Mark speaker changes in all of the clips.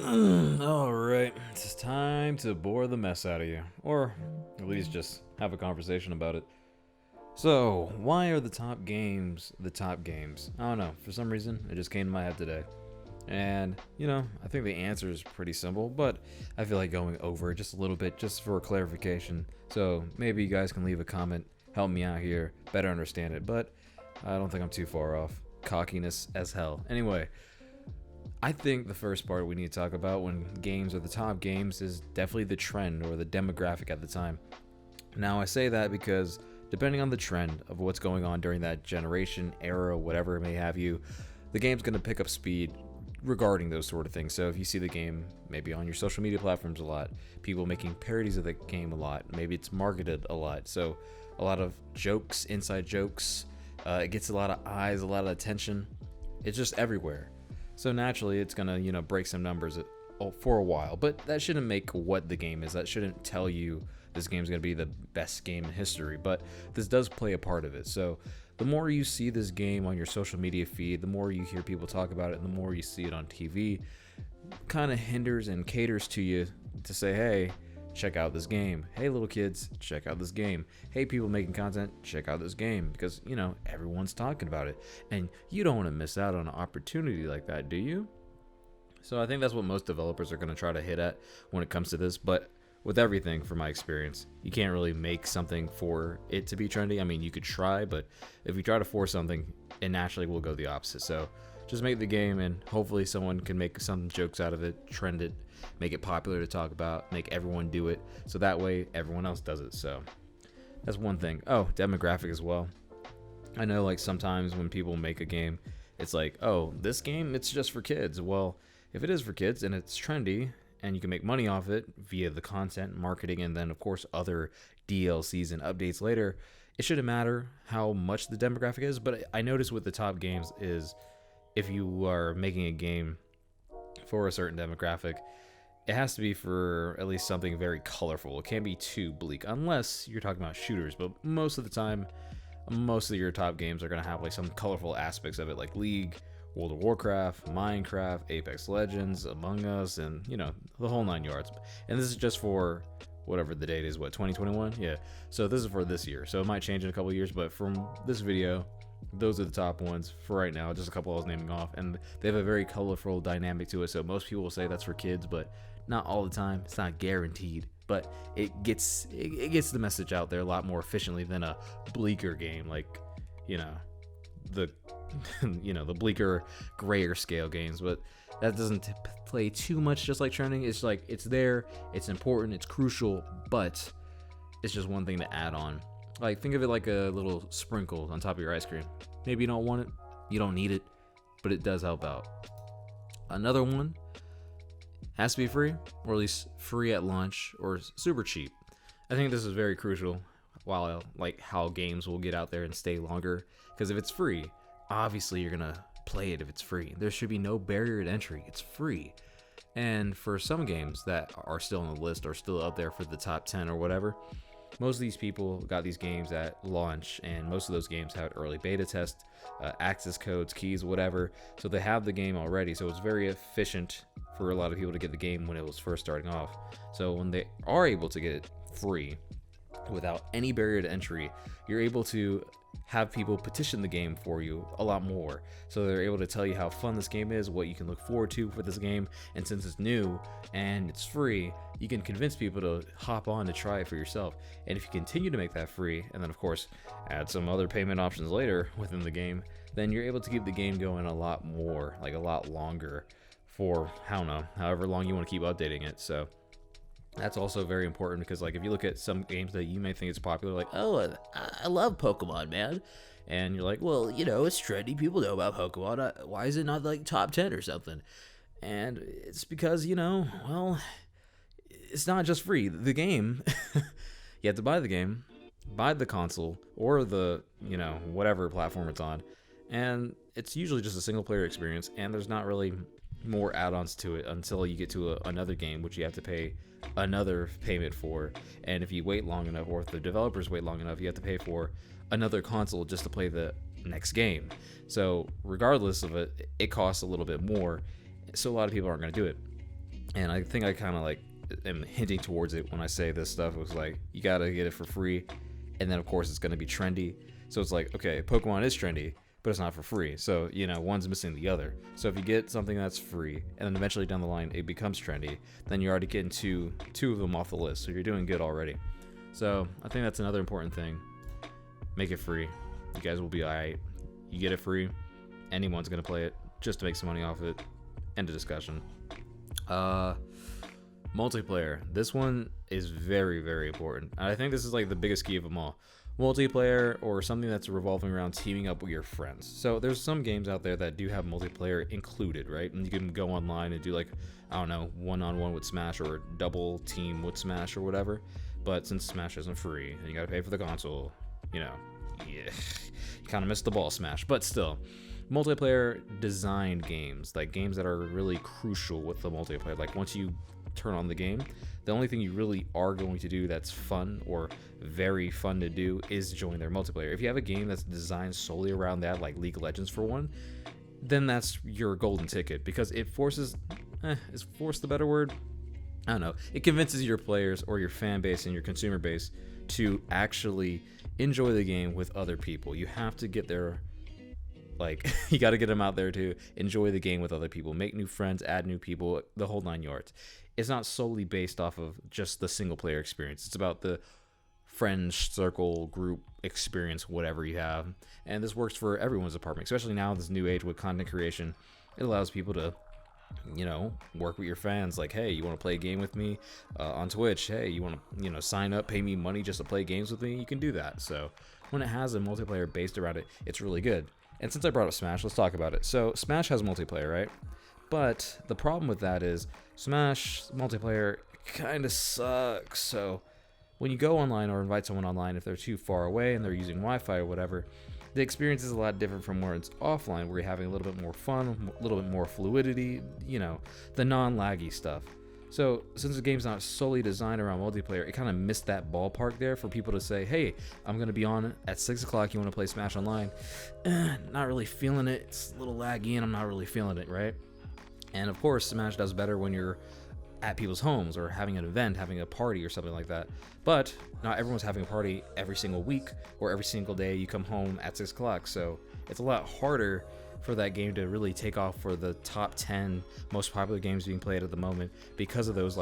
Speaker 1: Alright, it's time to bore the mess out of you. Or at least just have a conversation about it. So, why are the top games the top games? I don't know, for some reason, it just came to my head today. And, I think the answer is pretty simple, but I feel like going over it just a little bit just for clarification. So, maybe you guys can leave a comment, help me out here, better understand it, but I don't think I'm too far off. Cockiness as hell. Anyway, I think the first part we need to talk about when games are the top games is definitely the trend or the demographic at the time. Now, I say that because depending on the trend of what's going on during that generation, era, whatever it may have you, the game's going to pick up speed regarding those sort of things. So if you see the game maybe on your social media platforms a lot, people making parodies of the game a lot, maybe it's marketed a lot. So a lot of jokes, inside jokes, it gets a lot of eyes, a lot of attention. It's just everywhere. So naturally, it's gonna break some numbers for a while, but that shouldn't make what the game is. That shouldn't tell you this game's gonna be the best game in history. But this does play a part of it. So the more you see this game on your social media feed, the more you hear people talk about it, and the more you see it on TV, kind of hinders and caters to you to say, hey, check out this game. Hey, little kids, check out this game. Hey, people making content, check out this game. Because, everyone's talking about it. And you don't want to miss out on an opportunity like that, do you? So I think that's what most developers are going to try to hit at when it comes to this. But with everything, from my experience, you can't really make something for it to be trendy. I mean, you could try, but if you try to force something, it naturally will go the opposite. So just make the game, and hopefully someone can make some jokes out of it, trend it, make it popular to talk about, make everyone do it, so that way everyone else does it. So that's one thing. Oh, demographic as well. I know, like, sometimes when people make a game, it's like, oh, this game, it's just for kids. Well, if it is for kids and it's trendy and you can make money off it via the content, marketing, and then of course other DLCs and updates later, it shouldn't matter how much the demographic is. But I noticed with the top games is if you are making a game for a certain demographic, it has to be for at least something very colorful. It can't be too bleak unless you're talking about shooters. But most of the time, most of your top games are going to have like some colorful aspects of it, like League, World of Warcraft, Minecraft, Apex Legends, Among Us, and the whole 9 yards. And this is just for whatever the date is, 2021? Yeah. So this is for this year. So it might change in a couple of years, but from this video, those are the top ones for right now. Just a couple I was naming off, and they have a very colorful dynamic to it. So most people will say that's for kids, but not all the time. It's not guaranteed, but it gets the message out there a lot more efficiently than a bleaker game, like the the bleaker, grayer scale games. But that doesn't play too much. Just like trending, it's like it's there, it's important, it's crucial, but it's just one thing to add on. Like, think of it like a little sprinkle on top of your ice cream. Maybe you don't want it, you don't need it, but it does help out. Another one has to be free, or at least free at launch, or super cheap. I think this is very crucial while like how games will get out there and stay longer. Because if it's free, obviously you're gonna play it if it's free. There should be no barrier to entry. It's free. And for some games that are still on the list or still out there for the top 10 or whatever, most of these people got these games at launch, and most of those games had early beta test, access codes, keys, whatever. So they have the game already. So it's very efficient for a lot of people to get the game when it was first starting off. So when they are able to get it free without any barrier to entry, you're able to have people petition the game for you a lot more. So they're able to tell you how fun this game is, what you can look forward to for this game. And since it's new and it's free, you can convince people to hop on to try it for yourself. And if you continue to make that free, and then of course add some other payment options later within the game, then you're able to keep the game going a lot more, like a lot longer, for, I don't know, however long you want to keep updating it. So that's also very important, because like if you look at some games that you may think is popular, like, oh, I love Pokemon, man, and you're like, well, it's trendy, people know about Pokemon, why is it not like top 10 or something? And it's because well, it's not just free. The game, you have to buy the game, buy the console, or the whatever platform it's on, and it's usually just a single player experience, and there's not really more add-ons to it until you get to another game, which you have to pay another payment for. And if you wait long enough, or if the developers wait long enough, you have to pay for another console just to play the next game. So regardless of it, it costs a little bit more. so a lot of people aren't going to do it. And I think I kind of like am hinting towards it when I say this stuff. It was like, you got to get it for free, and then of course it's going to be trendy. So it's like, okay, Pokemon is trendy, but it's not for free. So, one's missing the other. So if you get something that's free, and then eventually down the line it becomes trendy, then you're already getting two of them off the list. So you're doing good already. So I think that's another important thing. Make it free. You guys will be alright. You get it free. Anyone's going to play it just to make some money off it. End of discussion. Multiplayer. This one is very, very important. And I think this is like the biggest key of them all. Multiplayer, or something that's revolving around teaming up with your friends. So there's some games out there that do have multiplayer included, right? And you can go online and do like, I don't know, one-on-one with Smash, or double team with Smash, or whatever. But since Smash isn't free and you gotta pay for the console, you kind of missed the ball, Smash. But still, multiplayer designed games, like games that are really crucial with the multiplayer. Like once you turn on the game, the only thing you really are going to do that's fun or very fun to do is join their multiplayer. If you have a game that's designed solely around that, like League of Legends for one, then that's your golden ticket, because it forces, is force the better word? I don't know. It convinces your players or your fan base and your consumer base to actually enjoy the game with other people. You have to get there. Like, you got to get them out there to enjoy the game with other people, make new friends, add new people, the whole 9 yards. It's not solely based off of just the single player experience. It's about the friend circle, group experience, whatever you have. And this works for everyone's apartment, especially now in this new age with content creation. It allows people to, work with your fans. Like, hey, you want to play a game with me on Twitch? Hey, you want to, sign up, pay me money just to play games with me? You can do that. So when it has a multiplayer based around it, it's really good. And since I brought up Smash, let's talk about it. So Smash has multiplayer, right? But the problem with that is Smash multiplayer kind of sucks. So when you go online or invite someone online, if they're too far away and they're using Wi-Fi or whatever, the experience is a lot different from where it's offline, where you're having a little bit more fun, a little bit more fluidity, the non-laggy stuff. So since the game's not solely designed around multiplayer, it kind of missed that ballpark there for people to say, hey, I'm going to be on at 6 o'clock, you want to play Smash Online? Not really feeling it, it's a little laggy and I'm not really feeling it, right? And of course, Smash does better when you're at people's homes or having an event, having a party or something like that. But not everyone's having a party every single week or every single day you come home at 6 o'clock. So it's a lot harder for that game to really take off for the top 10 most popular games being played at the moment, because of those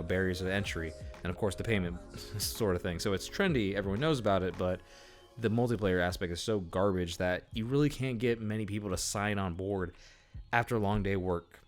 Speaker 1: barriers of entry and of course the payment sort of thing. So it's trendy, everyone knows about it, but the multiplayer aspect is so garbage that you really can't get many people to sign on board after a long day work.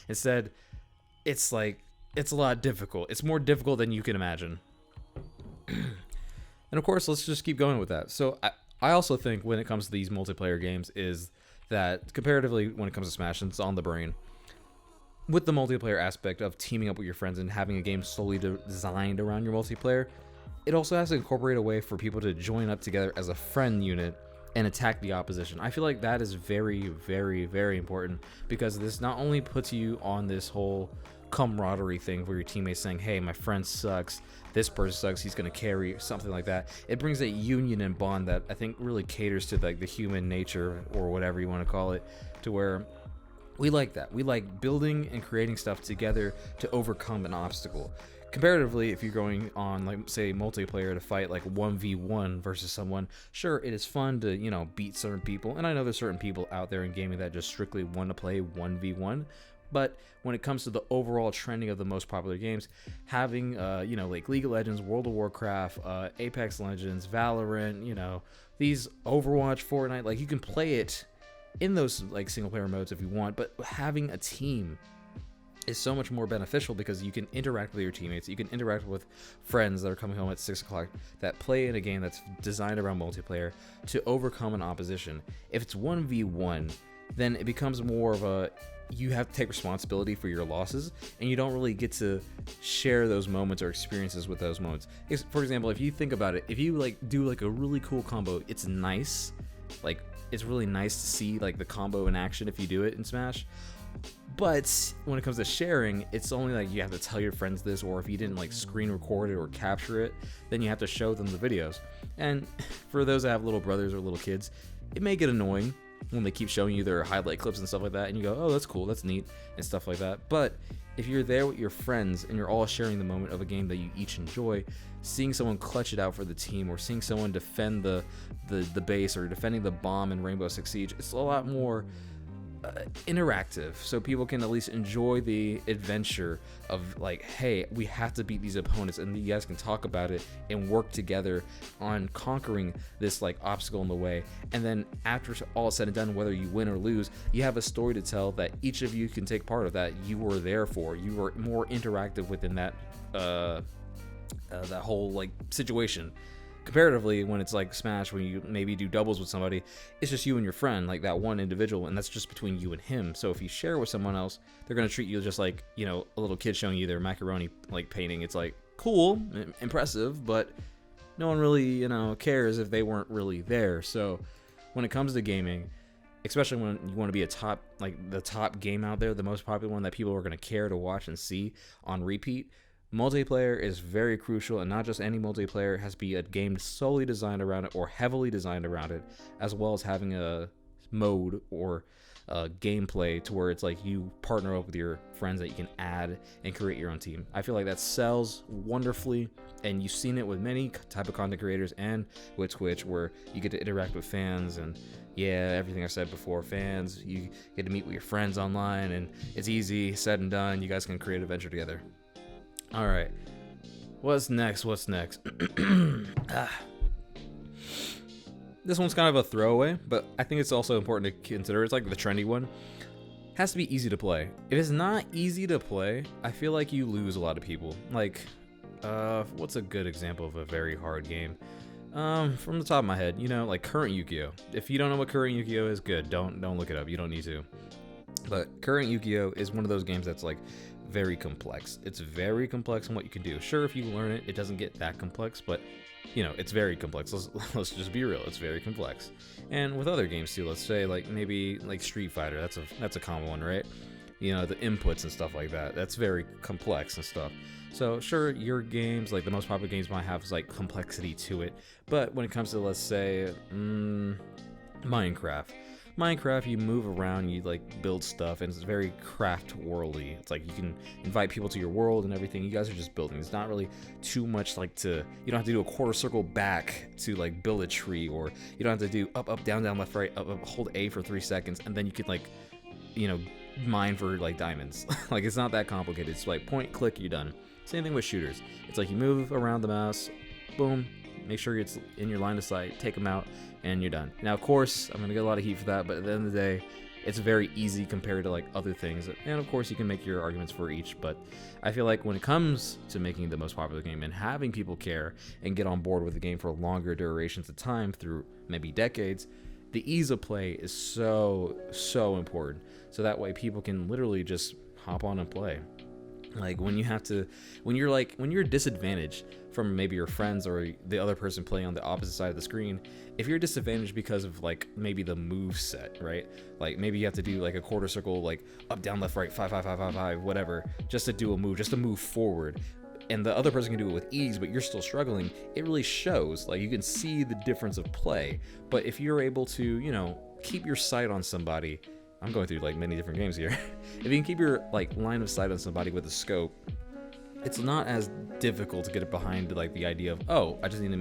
Speaker 1: Instead, it's a lot difficult. It's more difficult than you can imagine. And of course, let's just keep going with that. So I also think when it comes to these multiplayer games is that comparatively when it comes to Smash, and it's on the brain, with the multiplayer aspect of teaming up with your friends and having a game solely designed around your multiplayer, it also has to incorporate a way for people to join up together as a friend unit and attack the opposition. I feel like that is very, very, very important, because this not only puts you on this whole camaraderie thing where your teammates saying, hey, my friend sucks, this person sucks, he's gonna carry, something like that. It brings that union and bond that I think really caters to like the human nature, or whatever you want to call it, to where we like that. We like building and creating stuff together to overcome an obstacle. Comparatively, if you're going on, like, say, multiplayer to fight like 1v1 versus someone, sure, it is fun to, beat certain people. And I know there's certain people out there in gaming that just strictly want to play 1v1. But when it comes to the overall trending of the most popular games, having, like League of Legends, World of Warcraft, Apex Legends, Valorant, these Overwatch, Fortnite, like, you can play it in those, like, single-player modes if you want. But having a team is so much more beneficial, because you can interact with your teammates, you can interact with friends that are coming home at 6 o'clock that play in a game that's designed around multiplayer to overcome an opposition. If it's 1v1, then it becomes more of a, you have to take responsibility for your losses, and you don't really get to share those moments or experiences with those moments. For example, if you think about it, if you like do like a really cool combo, it's nice, like it's really nice to see like the combo in action if you do it in Smash. But when it comes to sharing, it's only like you have to tell your friends this, or if you didn't like screen record it or capture it, then you have to show them the videos. And for those that have little brothers or little kids, it may get annoying,
Speaker 2: when they keep showing you their highlight clips and stuff like that, and you go, oh, that's cool, that's neat, and stuff like that. But if you're there with your friends and you're all sharing the moment of a game that you each enjoy, seeing someone clutch it out for the team, or seeing someone defend the base, or defending the bomb in Rainbow Six Siege, it's a lot more interactive, so people can at least enjoy the adventure of like, hey, we have to beat these opponents, and you guys can talk about it and work together on conquering this like obstacle in the way. And then after all is said and done, whether you win or lose, you have a story to tell that each of you can take part of, that you were there for. You were more interactive within that that whole like situation. Comparatively, when it's like Smash, when you maybe do doubles with somebody, it's just you and your friend, like that one individual, and that's just between you and him. So if you share with someone else, they're gonna treat you just like, you know, a little kid showing you their macaroni like painting. It's like cool, impressive, but no one really, you know, cares if they weren't really there. So when it comes to gaming, especially when you want to be a top, like the top game out there, the most popular one that people are gonna care to watch and see on repeat, multiplayer is very crucial. And not just any multiplayer, it has to be a game solely designed around it or heavily designed around it, as well as having a mode or gameplay to where it's like you partner up with your friends that you can add and create your own team. I feel like that sells wonderfully, and you've seen it with many type of content creators and with Twitch, where you get to interact with fans. And yeah, everything I said before, fans, you get to meet with your friends online, and it's easy said and done. You guys can create an adventure together. All right, what's next? This one's kind of a throwaway, but I think it's also important to consider. It's like the trendy one. Has to be easy to play. If it's not easy to play, I feel like you lose a lot of people. Like, what's a good example of a very hard game? From the top of my head, you know, like current Yu-Gi-Oh! If you don't know what current Yu-Gi-Oh! Is, good. Don't look it up. You don't need to. But current Yu-Gi-Oh! Is one of those games that's like very complex. It's very complex in what you can do. Sure, if you learn it, it doesn't get that complex, but you know, it's very complex. Let's just be real. It's very complex. And with other games too, let's say like maybe like Street Fighter, that's a common one, right? You know, the inputs and stuff like that, that's very complex and stuff. So sure, your games, like the most popular games, might have like complexity to it, but when it comes to, let's say, Minecraft, you move around, you like build stuff, and it's very craft worldy. It's like you can invite people to your world and everything. You guys are just building. It's not really too much like you don't have to do a quarter circle back to like build a tree, or you don't have to do up, down, left, right, up, hold A for 3 seconds, and then you can like, you know, mine for like diamonds. Like, it's not that complicated. It's like point, click, you're done. Same thing with shooters. It's like you move around the mouse, boom, make sure it's in your line of sight, take them out, and you're done. Now, of course, I'm gonna get a lot of heat for that, but at the end of the day, it's very easy compared to like other things. And of course, you can make your arguments for each, but I feel like when it comes to making the most popular game and having people care and get on board with the game for longer durations of time through maybe decades, the ease of play is so important. So that way people can literally just hop on and play. Like when you're disadvantaged from maybe your friends or the other person playing on the opposite side of the screen, if you're disadvantaged because of like maybe the move set, right? Like maybe you have to do like a quarter circle, like up, down, left, right, 5, 5, 5, 5, 5, whatever, just to do a move, just to move forward. And the other person can do it with ease, but you're still struggling. It really shows. Like you can see the difference of play. But if you're able to, you know, keep your sight on somebody, I'm going through like many different games here. If you can keep your like line of sight on somebody with a scope, it's not as difficult to get it behind like the idea of, oh, I just need to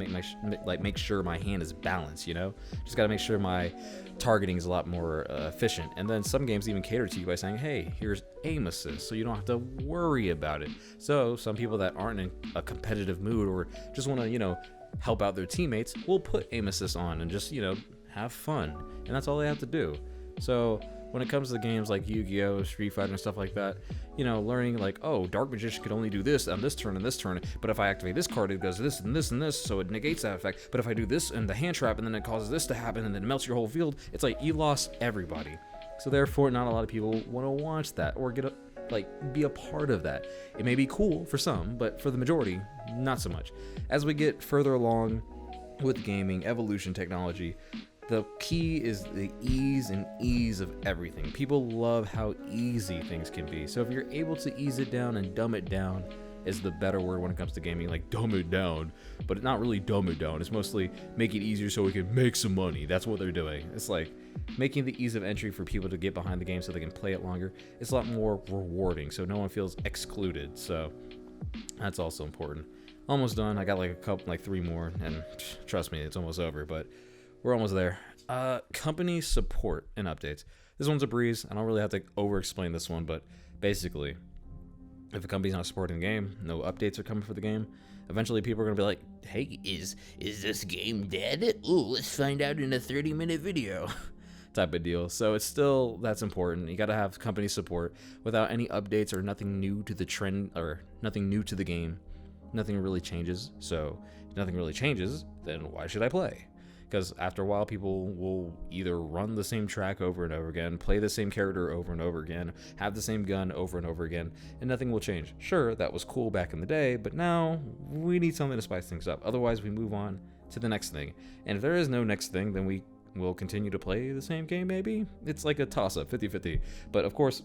Speaker 2: make sure my hand is balanced, you know? Just got to make sure my targeting is a lot more efficient. And then some games even cater to you by saying, hey, here's aim assist, so you don't have to worry about it. So some people that aren't in a competitive mood or just want to, you know, help out their teammates will put aim assist on and just, you know, have fun. And that's all they have to do. So when it comes to games like Yu-Gi-Oh!, Street Fighter, and stuff like that, you know, learning like, oh, Dark Magician could only do this on this turn and this turn, but if I activate this card, it does this and this and this, so it negates that effect. But if I do this and the hand trap, and then it causes this to happen, and then it melts your whole field, it's like you lost everybody. So therefore, not a lot of people want to watch that or be a part of that. It may be cool for some, but for the majority, not so much. As we get further along with gaming, evolution, technology, the key is the ease of everything. People love how easy things can be. So if you're able to ease it down and dumb it down is the better word when it comes to gaming, like dumb it down, but not really dumb it down. It's mostly make it easier so we can make some money. That's what they're doing. It's like, making the ease of entry for people to get behind the game so they can play it longer is a lot more rewarding, so no one feels excluded. So that's also important. Almost done. I got like a couple, like 3 more, and trust me, it's almost over, but we're almost there. Company support and updates. This one's a breeze. I don't really have to over explain this one, but basically, if a company's not supporting the game, no updates are coming for the game, eventually people are going to be like, hey, is this game dead? Ooh, let's find out in a 30-minute video type of deal. So it's still, that's important. You got to have company support. Without any updates or nothing new to the trend or nothing new to the game, nothing really changes. So if nothing really changes, then why should I play? Because after a while, people will either run the same track over and over again, play the same character over and over again, have the same gun over and over again, and nothing will change. Sure, that was cool back in the day, but now we need something to spice things up. Otherwise, we move on to the next thing. And if there is no next thing, then we will continue to play the same game, maybe? It's like a toss-up, 50-50. But of course,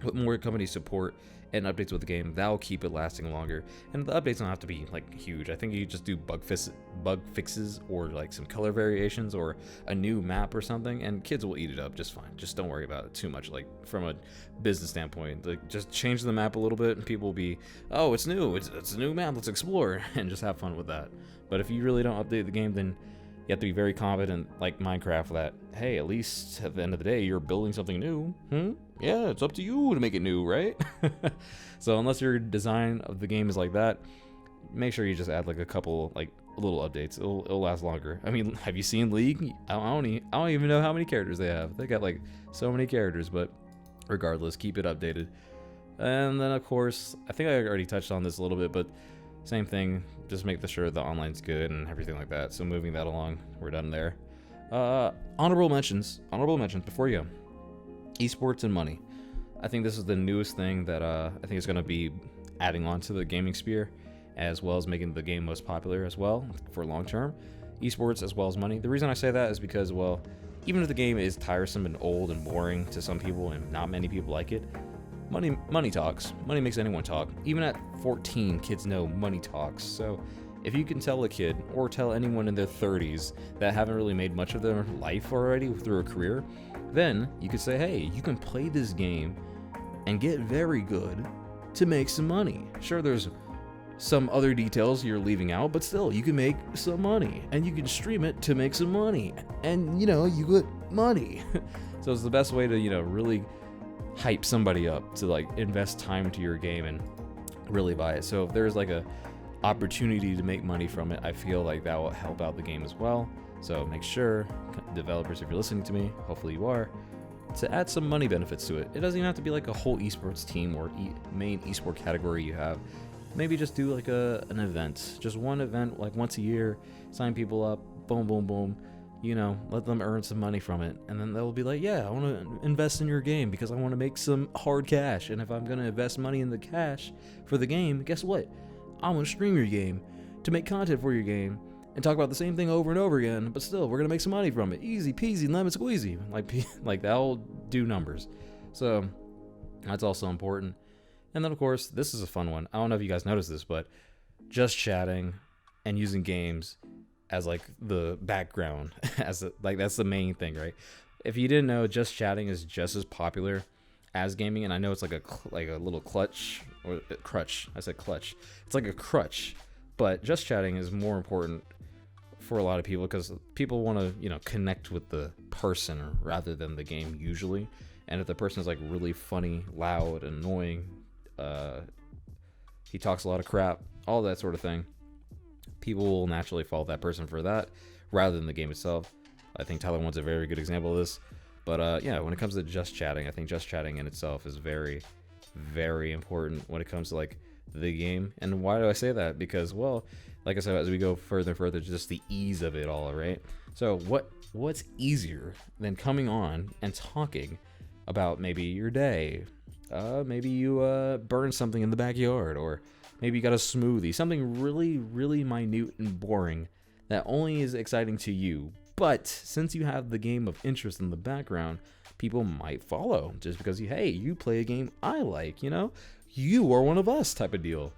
Speaker 2: with more company support and updates with the game, that'll keep it lasting longer. And the updates don't have to be like huge. I think you just do bug fixes or like some color variations or a new map or something, and kids will eat it up just fine. Just don't worry about it too much. Like from a business standpoint, like just change the map a little bit and people will be, oh, it's new, it's a new map, let's explore, and just have fun with that. But if you really don't update the game, then you have to be very confident, like Minecraft, that, hey, at least at the end of the day, you're building something new. Yeah, it's up to you to make it new, right? So unless your design of the game is like that, make sure you just add like a couple, like little updates. It'll last longer. I mean, have you seen League? I don't even know how many characters they have. They got like so many characters, but regardless, keep it updated. And then of course, I think I already touched on this a little bit, but same thing, just make sure the online's good and everything like that. So moving that along, we're done there. Honorable mentions before you go. Esports and money. I think this is the newest thing that I think is going to be adding on to the gaming sphere, as well as making the game most popular as well for long term. Esports as well as money. The reason I say that is because, well, even if the game is tiresome and old and boring to some people and not many people like it, money talks. Money makes anyone talk. Even at 14, kids know money talks. So if you can tell a kid or tell anyone in their 30s that haven't really made much of their life already through a career, then you could say, hey, you can play this game and get very good to make some money. Sure, there's some other details you're leaving out, but still, you can make some money and you can stream it to make some money, and you get money. So it's the best way to, really hype somebody up to like invest time into your game and really buy it. So if there's like a opportunity to make money from it, I feel like that will help out the game as well. So make sure, developers, if you're listening to me, hopefully you are, to add some money benefits to it. It doesn't even have to be like a whole esports team or main esport category you have. Maybe just do like an event, just one event like once a year, sign people up, boom, boom, boom, let them earn some money from it. And then they'll be like, yeah, I want to invest in your game because I want to make some hard cash. And if I'm going to invest money in the cash for the game, guess what? I want to stream your game to make content for your game and talk about the same thing over and over again, but still, we're going to make some money from it. Easy peasy, lemon squeezy. Like that'll do numbers. So that's also important. And then, of course, this is a fun one. I don't know if you guys noticed this, but just chatting and using games as like the background, that's the main thing, right? If you didn't know, just chatting is just as popular as gaming, and I know it's like a little crutch. I said clutch. It's like a crutch, but just chatting is more important for a lot of people because people want to connect with the person rather than the game usually. And if the person is like really funny, loud, annoying, he talks a lot of crap, all that sort of thing, people will naturally follow that person for that rather than the game itself. I think Tyler One's a very good example of this. But yeah, when it comes to just chatting, I think just chatting in itself is very, very important when it comes to like the game. And why do I say that? Because, well, like I said, as we go further and further, just the ease of it all, right? So what's easier than coming on and talking about maybe your day? Maybe you burned something in the backyard, or maybe you got a smoothie, something really, really minute and boring that only is exciting to you. But since you have the game of interest in the background, people might follow just because you play a game I like, you are one of us type of deal.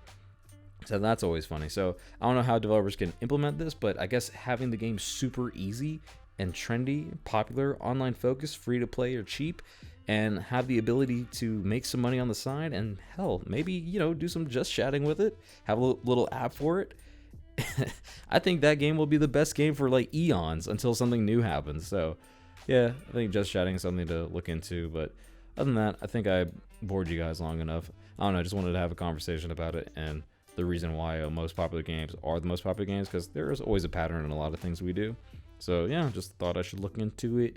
Speaker 2: So that's always funny. So I don't know how developers can implement this, but I guess having the game super easy and trendy, popular, online focused, free to play or cheap, and have the ability to make some money on the side, and hell, maybe, do some just chatting with it, have a little app for it. I think that game will be the best game for like eons until something new happens. So yeah, I think just chatting is something to look into. But other than that, I think I bored you guys long enough. I don't know, I just wanted to have a conversation about it and the reason why most popular games are the most popular games, because there is always a pattern in a lot of things we do. So yeah, just thought I should look into it.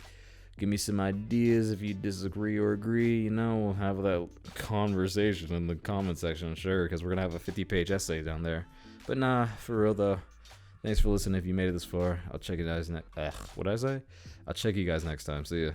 Speaker 2: Give me some ideas if you disagree or agree. We'll have that conversation in the comment section, sure, because we're gonna have a 50-page essay down there. But nah, for real though, thanks for listening. If you made it this far, I'll check you guys next. What'd I say? I'll check you guys next time. See ya.